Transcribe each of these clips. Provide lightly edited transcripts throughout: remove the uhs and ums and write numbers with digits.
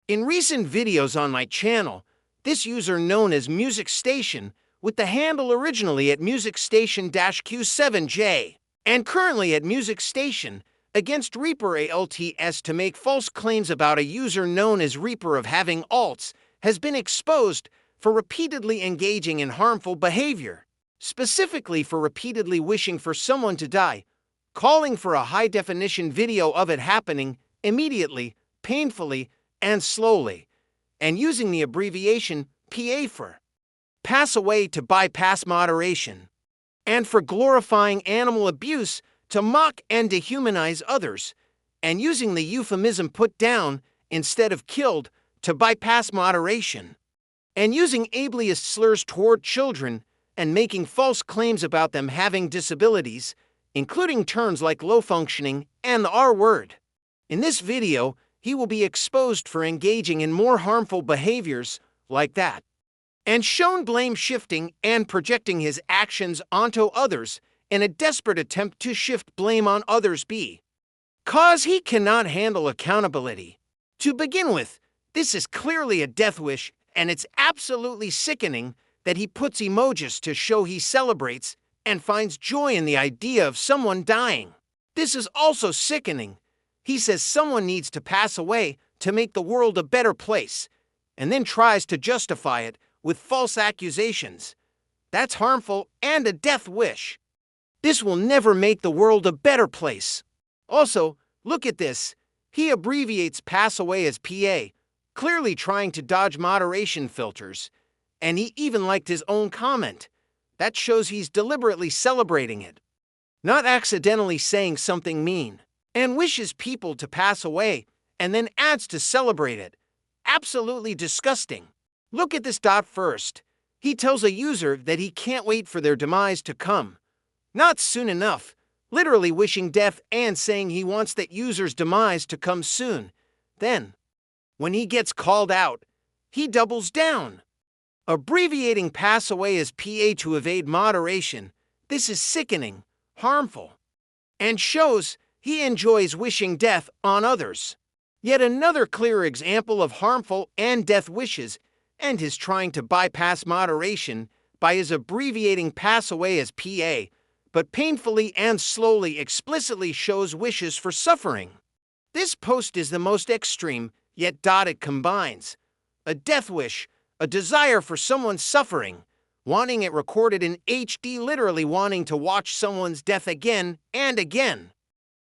In recent videos on my channel, this user known as Music Station, with the handle originally at musicstation-q7j, and currently at Music Station, against Reaper ALTS to make false claims about a user known as Reaper of having alts, has been exposed for repeatedly engaging in harmful behavior, specifically for repeatedly wishing for someone to die, calling for a high-definition video of it happening immediately, painfully, and slowly, and using the abbreviation PA for pass away to bypass moderation, and for glorifying animal abuse to mock and dehumanize others, and using the euphemism put down instead of killed to bypass moderation, and using ableist slurs toward children and making false claims about them having disabilities, including terms like low functioning and the R word. In this video, he will be exposed for engaging in more harmful behaviors like that, and shown blame shifting and projecting his actions onto others in a desperate attempt to shift blame on others because he cannot handle accountability. To begin with, this is clearly a death wish, and it's absolutely sickening that he puts emojis to show he celebrates and finds joy in the idea of someone dying. This is also sickening. He says someone needs to pass away to make the world a better place, and then tries to justify it with false accusations. That's harmful and a death wish. This will never make the world a better place. Also, look at this. He abbreviates pass away as PA, clearly trying to dodge moderation filters, and he even liked his own comment. That shows he's deliberately celebrating it, not accidentally saying something mean, and wishes people to pass away and then adds to celebrate it. Absolutely disgusting. Look at this dot first. He tells a user that he can't wait for their demise to come. Not soon enough, literally wishing death and saying he wants that user's demise to come soon. Then, when he gets called out, he doubles down. Abbreviating pass away as PA to evade moderation, this is sickening, harmful, and shows he enjoys wishing death on others. Yet another clear example of harmful and death wishes and his trying to bypass moderation by his abbreviating pass away as PA, but painfully and slowly explicitly shows wishes for suffering. This post is the most extreme, yet it combines a death wish, a desire for someone's suffering, wanting it recorded in HD, literally wanting to watch someone's death again and again.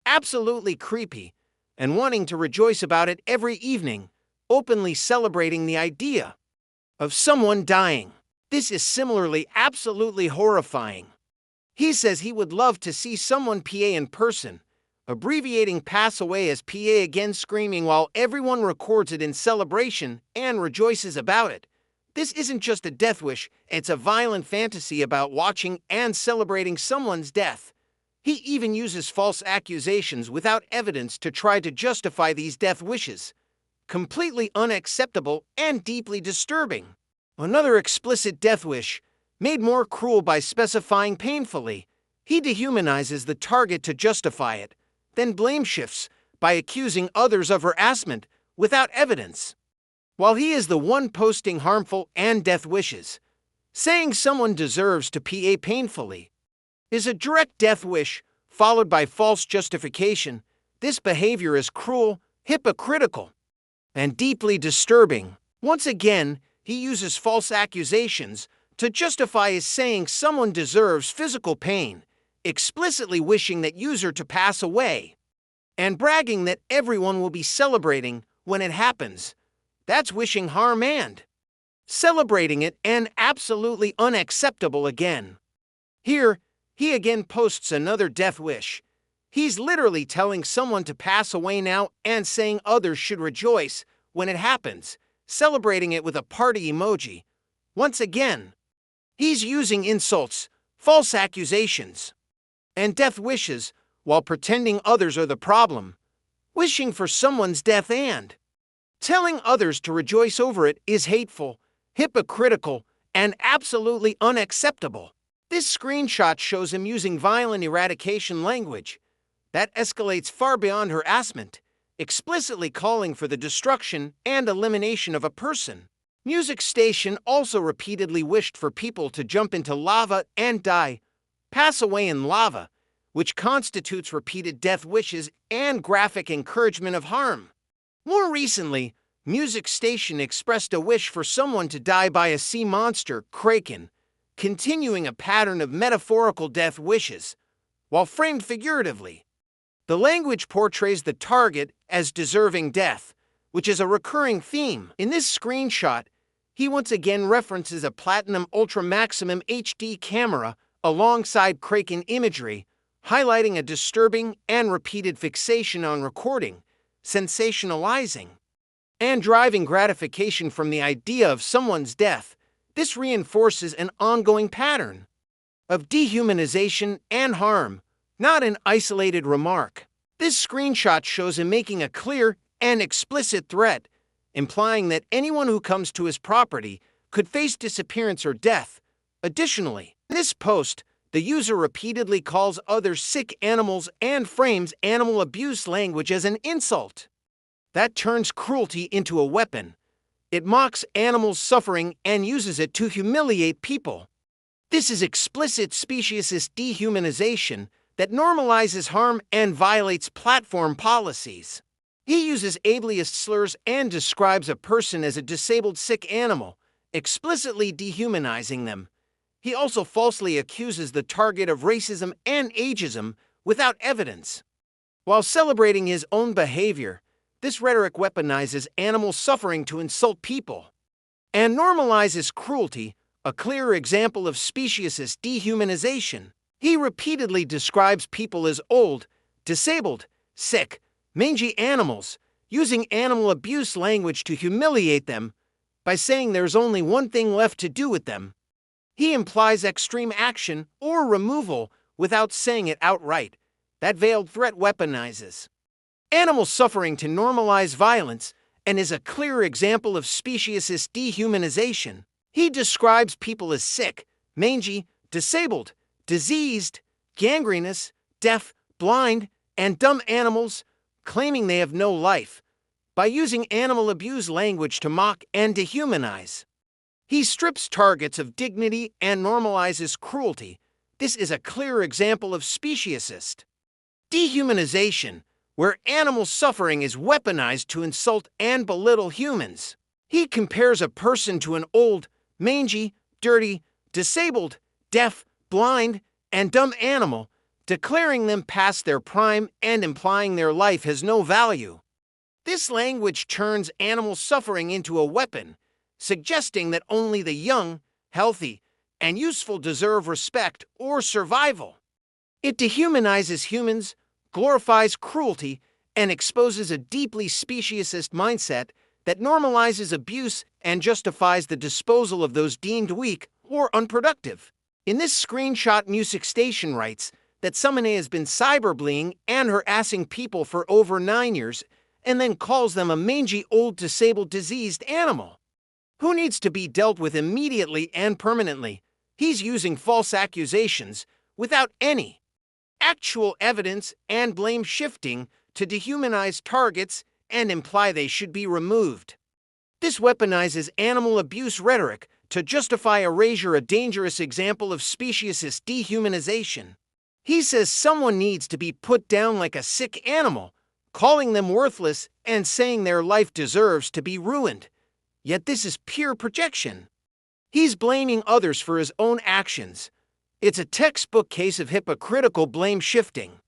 Absolutely creepy, and wanting to rejoice about it every evening, openly celebrating the idea of someone dying. This is similarly absolutely horrifying. He says he would love to see someone PA in person, abbreviating pass away as PA again, screaming while everyone records it in celebration and rejoices about it. This isn't just a death wish, it's a violent fantasy about watching and celebrating someone's death. He even uses false accusations without evidence to try to justify these death wishes. Completely unacceptable and deeply disturbing. Another explicit death wish, made more cruel by specifying painfully. He dehumanizes the target to justify it, then blame shifts by accusing others of harassment without evidence, while he is the one posting harmful and death wishes. Saying someone deserves to PA painfully is a direct death wish followed by false justification. This behavior is cruel, hypocritical, and deeply disturbing. Once again, he uses false accusations to justify his saying someone deserves physical pain, explicitly wishing that user to pass away, and bragging that everyone will be celebrating when it happens. That's wishing harm and celebrating it, and absolutely unacceptable again. Here, he again posts another death wish. He's literally telling someone to pass away now and saying others should rejoice when it happens, celebrating it with a party emoji. Once again, he's using insults, false accusations, and death wishes while pretending others are the problem. Wishing for someone's death and telling others to rejoice over it is hateful, hypocritical, and absolutely unacceptable. This screenshot shows him using violent eradication language that escalates far beyond harassment. explicitly calling for the destruction and elimination of a person. Music Station also repeatedly wished for people to jump into lava and die, pass away in lava, which constitutes repeated death wishes and graphic encouragement of harm. More recently, Music Station expressed a wish for someone to die by a sea monster, kraken, continuing a pattern of metaphorical death wishes, while framed figuratively. The language portrays the target as deserving death, which is a recurring theme. In this screenshot, he once again references a Platinum Ultra Maximum HD camera alongside kraken imagery, highlighting a disturbing and repeated fixation on recording, sensationalizing, and driving gratification from the idea of someone's death. This reinforces an ongoing pattern of dehumanization and harm, not an isolated remark. This screenshot shows him making a clear and explicit threat, implying that anyone who comes to his property could face disappearance or death. Additionally, in this post, the user repeatedly calls others sick animals and frames animal abuse language as an insult. That turns cruelty into a weapon. It mocks animals' suffering and uses it to humiliate people. This is explicit speciesist dehumanization that normalizes harm and violates platform policies. He uses ableist slurs and describes a person as a disabled sick animal, explicitly dehumanizing them. He also falsely accuses the target of racism and ageism without evidence. While celebrating his own behavior, this rhetoric weaponizes animal suffering to insult people and normalizes cruelty, a clear example of speciesist dehumanization. He repeatedly describes people as old, disabled, sick, mangy animals, using animal abuse language to humiliate them by saying there's only one thing left to do with them. He implies extreme action or removal without saying it outright. That veiled threat weaponizes animal suffering to normalize violence and is a clear example of speciesist dehumanization. He describes people as sick, mangy, disabled, diseased, gangrenous, deaf, blind, and dumb animals, claiming they have no life, by using animal abuse language to mock and dehumanize. He strips targets of dignity and normalizes cruelty. This is a clear example of speciesist dehumanization, where animal suffering is weaponized to insult and belittle humans. He compares a person to an old, mangy, dirty, disabled, deaf, blind, and dumb animal, declaring them past their prime and implying their life has no value. This language turns animal suffering into a weapon, suggesting that only the young, healthy, and useful deserve respect or survival. It dehumanizes humans, glorifies cruelty, and exposes a deeply speciesist mindset that normalizes abuse and justifies the disposal of those deemed weak or unproductive. In this screenshot, Music Station writes that Summonet has been cyberbullying and harassing people for over 9 years and then calls them a mangy, old, disabled, diseased animal who needs to be dealt with immediately and permanently. He's using false accusations without any actual evidence and blame shifting to dehumanize targets and imply they should be removed. This weaponizes animal abuse rhetoric to justify erasure, a dangerous example of speciesist dehumanization. He says someone needs to be put down like a sick animal, calling them worthless and saying their life deserves to be ruined. Yet this is pure projection. He's blaming others for his own actions. It's a textbook case of hypocritical blame shifting.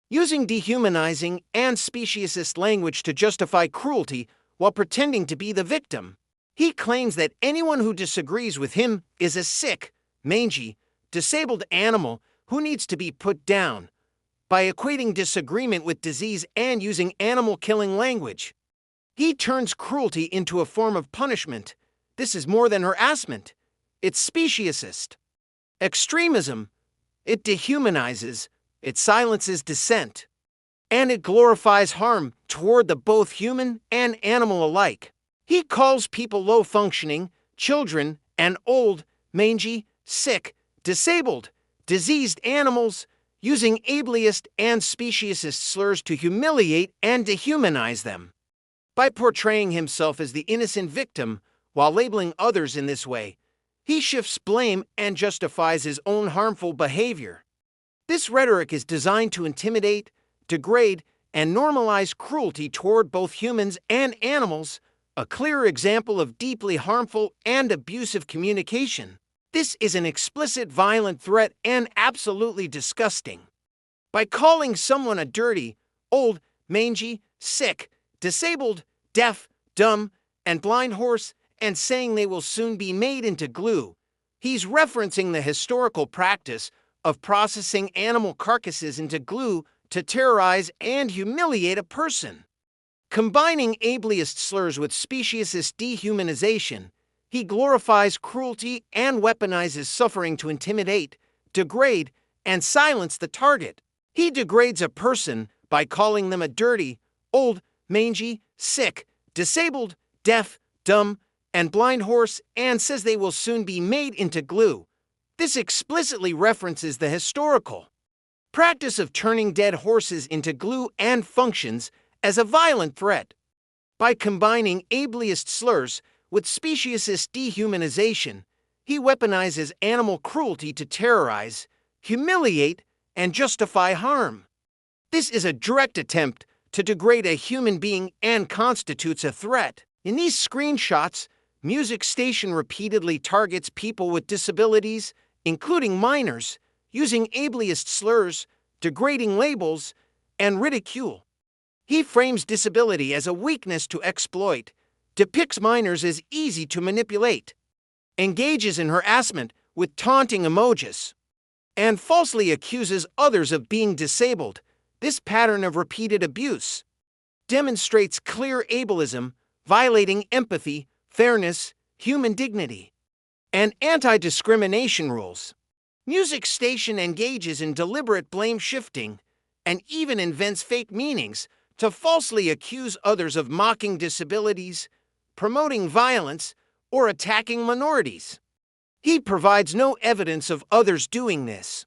Using dehumanizing and speciesist language to justify cruelty while pretending to be the victim. He claims that anyone who disagrees with him is a sick, mangy, disabled animal who needs to be put down, by equating disagreement with disease and using animal-killing language. He turns cruelty into a form of punishment. This is more than harassment. It's speciesist extremism. It dehumanizes, it silences dissent, and it glorifies harm toward the both human and animal alike. He calls people low-functioning, children, and old, mangy, sick, disabled, diseased animals, using ableist and speciesist slurs to humiliate and dehumanize them. By portraying himself as the innocent victim while labeling others in this way, he shifts blame and justifies his own harmful behavior. This rhetoric is designed to intimidate, degrade, and normalize cruelty toward both humans and animals, a clear example of deeply harmful and abusive communication. This is an explicit violent threat and absolutely disgusting. By calling someone a dirty, old, mangy, sick, disabled, deaf, dumb, and blind horse and saying they will soon be made into glue, he's referencing the historical practice of processing animal carcasses into glue to terrorize and humiliate a person. Combining ableist slurs with speciesist dehumanization, he glorifies cruelty and weaponizes suffering to intimidate, degrade, and silence the target. He degrades a person by calling them a dirty, old, mangy, sick, disabled, deaf, dumb, and blind horse and says they will soon be made into glue. This explicitly references the historical practice of turning dead horses into glue and functions as a violent threat. By combining ableist slurs with speciesist dehumanization, he weaponizes animal cruelty to terrorize, humiliate, and justify harm. This is a direct attempt to degrade a human being and constitutes a threat. In these screenshots, Music Station repeatedly targets people with disabilities, including minors, using ableist slurs, degrading labels, and ridicule. He frames disability as a weakness to exploit, depicts minors as easy to manipulate, engages in harassment with taunting emojis, and falsely accuses others of being disabled. This pattern of repeated abuse demonstrates clear ableism, violating empathy, fairness, human dignity, and anti-discrimination rules. Music Station engages in deliberate blame shifting and even invents fake meanings to falsely accuse others of mocking disabilities, promoting violence, or attacking minorities. He provides no evidence of others doing this.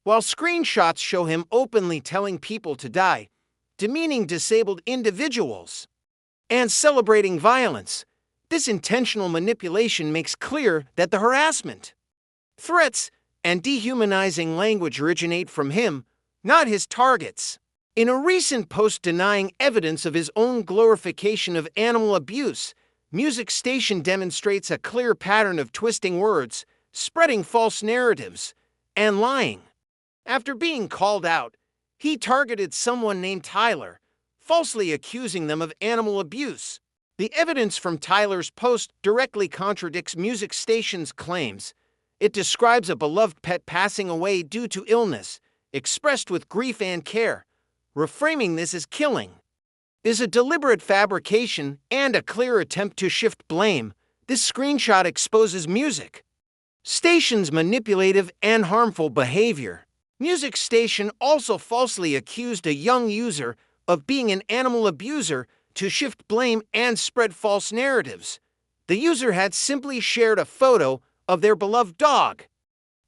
While screenshots show him openly telling people to die, demeaning disabled individuals, and celebrating violence, this intentional manipulation makes clear that the harassment, threats, and dehumanizing language originate from him, not his targets. In a recent post denying evidence of his own glorification of animal abuse, Music Station demonstrates a clear pattern of twisting words, spreading false narratives, and lying. After being called out, he targeted someone named Tyler, falsely accusing them of animal abuse. The evidence from Tyler's post directly contradicts Music Station's claims. It describes a beloved pet passing away due to illness, expressed with grief and care, reframing this as killing. Is a deliberate fabrication and a clear attempt to shift blame. This screenshot exposes Music Station's manipulative and harmful behavior. Music Station also falsely accused a young user of being an animal abuser to shift blame and spread false narratives. The user had simply shared a photo of their beloved dog.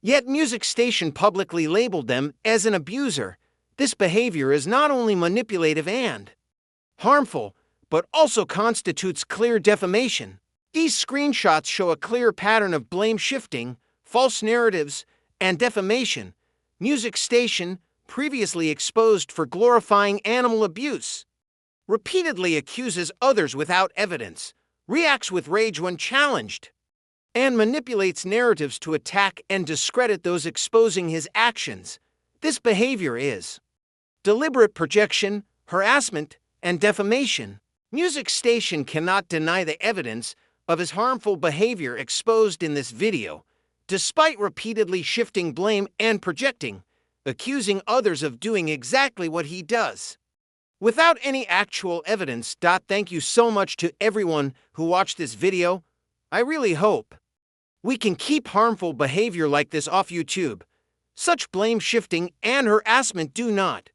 Yet Music Station publicly labeled them as an abuser. This behavior is not only manipulative and harmful, but also constitutes clear defamation. These screenshots show a clear pattern of blame shifting, false narratives, and defamation. Music Station, previously exposed for glorifying animal abuse, repeatedly accuses others without evidence, reacts with rage when challenged, and manipulates narratives to attack and discredit those exposing his actions. This behavior is deliberate projection, harassment, and defamation. Music Station cannot deny the evidence of his harmful behavior exposed in this video, despite repeatedly shifting blame and projecting, accusing others of doing exactly what he does. Without any actual evidence. Thank you so much to everyone who watched this video. I really hope we can keep harmful behavior like this off YouTube. Such blame shifting and harassment do not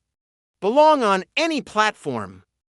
belong on any platform.